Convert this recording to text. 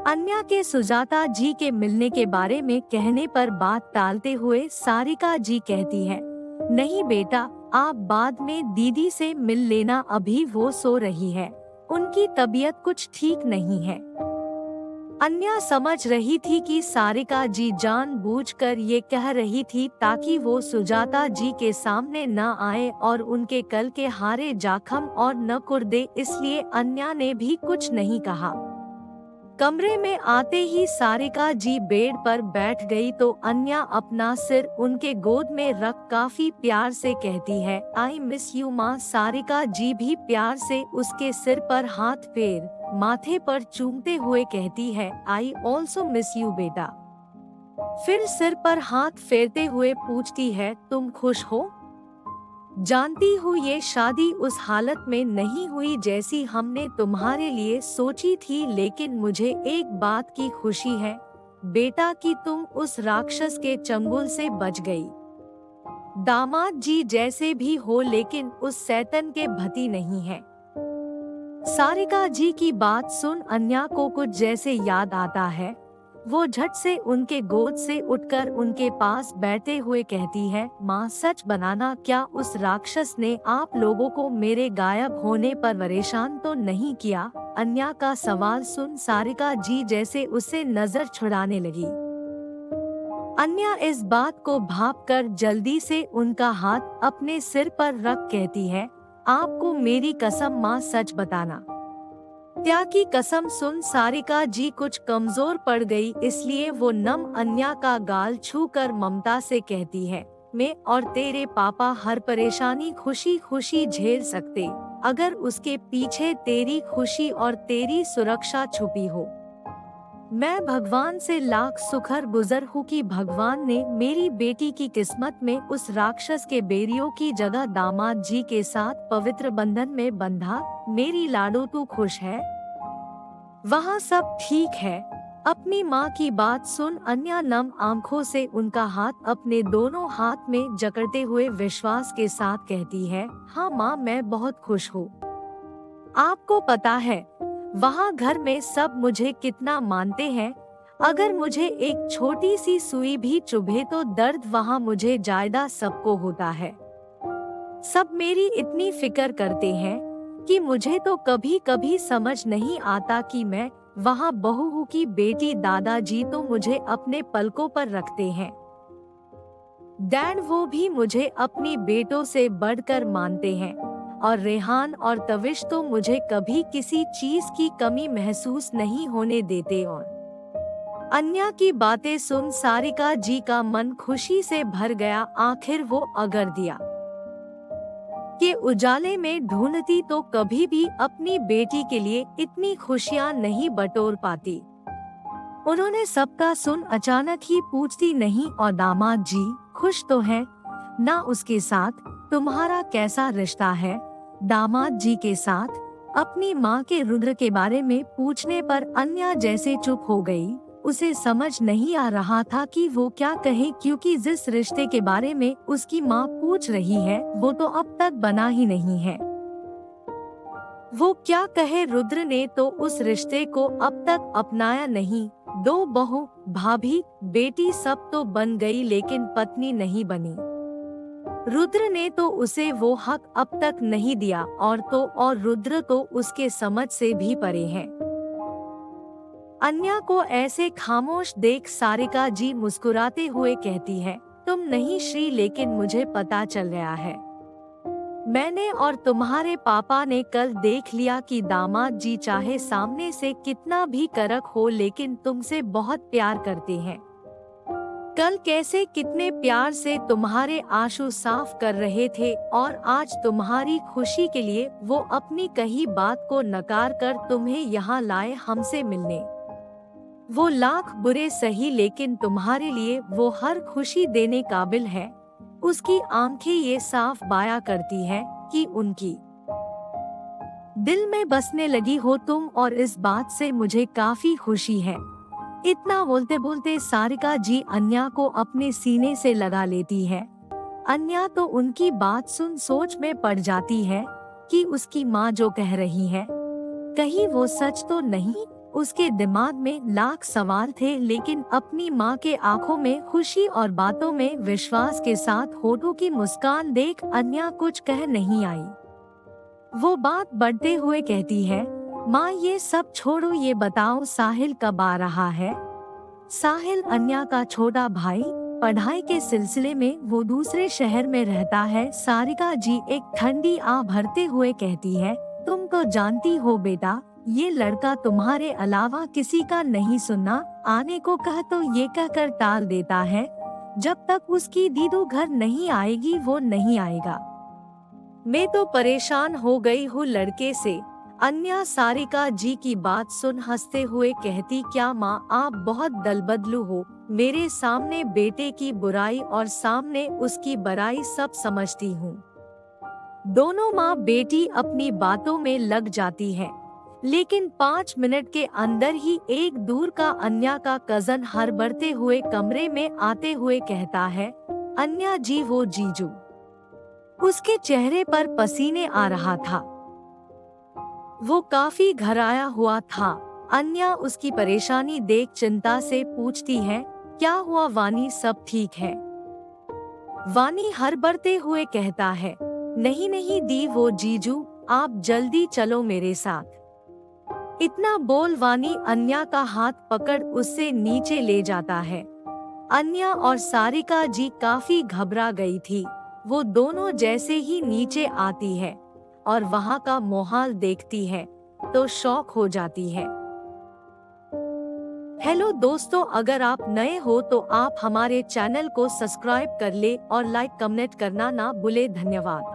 अन्या के सुजाता जी के मिलने के बारे में कहने पर बात टालते हुए सारिका जी कहती है, नहीं बेटा, आप बाद में दीदी से मिल लेना, अभी वो सो रही है, उनकी तबीयत कुछ ठीक नहीं है। अन्या समझ रही थी कि सारिका जी जानबूझकर ये कह रही थी ताकि वो सुजाता जी के सामने न आए और उनके कल के हारे जख्म और न कुर्दे, इसलिए अन्या ने भी कुछ नहीं कहा। कमरे में आते ही सारिका जी बेड पर बैठ गई तो अन्या अपना सिर उनके गोद में रख काफी प्यार से कहती है, आई मिस यू माँ। सारिका जी भी प्यार से उसके सिर पर हाथ फेर माथे पर चूमते हुए कहती है, आई ऑल्सो मिस यू बेटा। फिर सिर पर हाथ फेरते हुए पूछती है, तुम खुश हो? जानती हूँ ये शादी उस हालत में नहीं हुई जैसी हमने तुम्हारे लिए सोची थी, लेकिन मुझे एक बात की खुशी है बेटा कि तुम उस राक्षस के चंगुल से बच गई। दामाद जी जैसे भी हो लेकिन उस शैतान के भती नहीं है। सारिका जी की बात सुन अन्या को कुछ जैसे याद आता है। वो झट से उनके गोद से उठकर उनके पास बैठे हुए कहती है, माँ सच बनाना, क्या उस राक्षस ने आप लोगों को मेरे गायब होने पर परेशान तो नहीं किया? अन्या का सवाल सुन सारिका जी जैसे उससे नजर छुड़ाने लगी। अन्या इस बात को भांपकर जल्दी से उनका हाथ अपने सिर पर रख कहती है, आपको मेरी कसम माँ सच बताना। त्या की कसम सुन सारिका जी कुछ कमजोर पड़ गई, इसलिए वो नम अन्या का गाल छूकर ममता से कहती है, मैं और तेरे पापा हर परेशानी खुशी खुशी झेल सकते, अगर उसके पीछे तेरी खुशी और तेरी सुरक्षा छुपी हो। मैं भगवान से लाख शुक्र गुज़र हूँ कि भगवान ने मेरी बेटी की किस्मत में उस राक्षस के बेरियों की जगह दामाद जी के साथ पवित्र बंधन में बंधा। मेरी लाडो तू खुश है? वहाँ सब ठीक है? अपनी माँ की बात सुन अन्या नम आंखों से उनका हाथ अपने दोनों हाथ में जकड़ते हुए विश्वास के साथ कहती है, हाँ माँ मैं बहुत खुश हूँ। आपको पता है वहाँ घर में सब मुझे कितना मानते हैं। अगर मुझे एक छोटी सी सुई भी चुभे तो दर्द वहाँ मुझे ज्यादा सबको होता है। सब मेरी इतनी फिक्र करते हैं कि मुझे तो कभी कभी समझ नहीं आता कि मैं वहाँ बहू हूँ कि बेटी। दादाजी तो मुझे अपने पलकों पर रखते हैं। डैड वो भी मुझे अपनी बेटों से बढ़कर मानते हैं और रेहान और तविश तो मुझे कभी किसी चीज की कमी महसूस नहीं होने देते। और अन्या की बातें सुन सारिका जी का मन खुशी से भर गया। आखिर वो अगर दिया के उजाले में ढूंढती तो कभी भी अपनी बेटी के लिए इतनी खुशियां नहीं बटोर पाती। उन्होंने सबका सुन अचानक ही पूछती, नहीं और दामाद जी खुश तो हैं ना उसके साथ? तुम्हारा कैसा रिश्ता है दामाद जी के साथ? अपनी माँ के रुद्र के बारे में पूछने पर अन्या जैसे चुप हो गई। उसे समझ नहीं आ रहा था कि वो क्या कहे, क्योंकि जिस रिश्ते के बारे में उसकी माँ पूछ रही है वो तो अब तक बना ही नहीं है। वो क्या कहे? रुद्र ने तो उस रिश्ते को अब तक अपनाया नहीं। दो बहू भाभी बेटी सब तो बन गई लेकिन पत्नी नहीं बनी। रुद्र ने तो उसे वो हक अब तक नहीं दिया और रुद्र तो उसके समझ से भी परे है। अन्या को ऐसे खामोश देख सारिका जी मुस्कुराते हुए कहती है, तुम नहीं श्री, लेकिन मुझे पता चल गया है। मैंने और तुम्हारे पापा ने कल देख लिया कि दामाद जी चाहे सामने से कितना भी कड़क हो लेकिन तुमसे बहुत प्यार करते हैं। कल कैसे कितने प्यार से तुम्हारे आंसू साफ कर रहे थे और आज तुम्हारी खुशी के लिए वो अपनी कही बात को नकार कर तुम्हें यहाँ लाए हमसे मिलने। वो लाख बुरे सही लेकिन तुम्हारे लिए वो हर खुशी देने काबिल है। उसकी आंखें ये साफ बयां करती है कि उनकी दिल में बसने लगी हो तुम, और इस बात से मुझे काफी खुशी है। इतना बोलते बोलते सारिका जी अन्या को अपने सीने से लगा लेती है। अन्या तो उनकी बात सुन सोच में पड़ जाती है कि उसकी माँ जो कह रही है कहीं वो सच तो नहीं। उसके दिमाग में लाख सवाल थे, लेकिन अपनी माँ के आंखों में खुशी और बातों में विश्वास के साथ होठों की मुस्कान देख अन्या कुछ कह नहीं आई। वो बात बढ़ते हुए कहती है, माँ ये सब छोड़ो, ये बताओ साहिल कब आ रहा है। साहिल अन्या का छोटा भाई, पढ़ाई के सिलसिले में वो दूसरे शहर में रहता है। सारिका जी एक ठंडी आह भरते हुए कहती है, तुम तो जानती हो बेटा, ये लड़का तुम्हारे अलावा किसी का नहीं सुनना, आने को कह तो ये कहकर टाल देता है, जब तक उसकी दीदू घर नहीं आएगी वो नहीं आएगा। मैं तो परेशान हो गई हूँ लड़के से। अन्या सारिका जी की बात सुन हंसते हुए कहती, क्या माँ आप बहुत दलबदलू हो, मेरे सामने बेटे की बुराई और सामने उसकी बड़ाई सब समझती हूँ। दोनों माँ बेटी अपनी बातों में लग जाती है, लेकिन 5 मिनट के अंदर ही एक दूर का अन्या का कजन हड़बड़ाते हुए कमरे में आते हुए कहता है, अन्या जी वो जीजू। उसके चेहरे पर पसीने आ रहा था, वो काफी घबराया हुआ था। अन्या उसकी परेशानी देख चिंता से पूछती है, क्या हुआ वानी, सब ठीक है। वानी हड़बड़ाते हुए कहता है, नहीं नहीं दी वो जीजू, आप जल्दी चलो मेरे साथ। इतना बोल वानी अन्या का हाथ पकड़ उससे नीचे ले जाता है। अन्या और सारिका जी काफी घबरा गई थी। वो दोनों जैसे ही नीचे आती है और वहाँ का माहौल देखती है तो शॉक हो जाती है। हेलो दोस्तों, अगर आप नए हो तो आप हमारे चैनल को सब्सक्राइब कर ले और लाइक कमेंट करना ना भूले। धन्यवाद।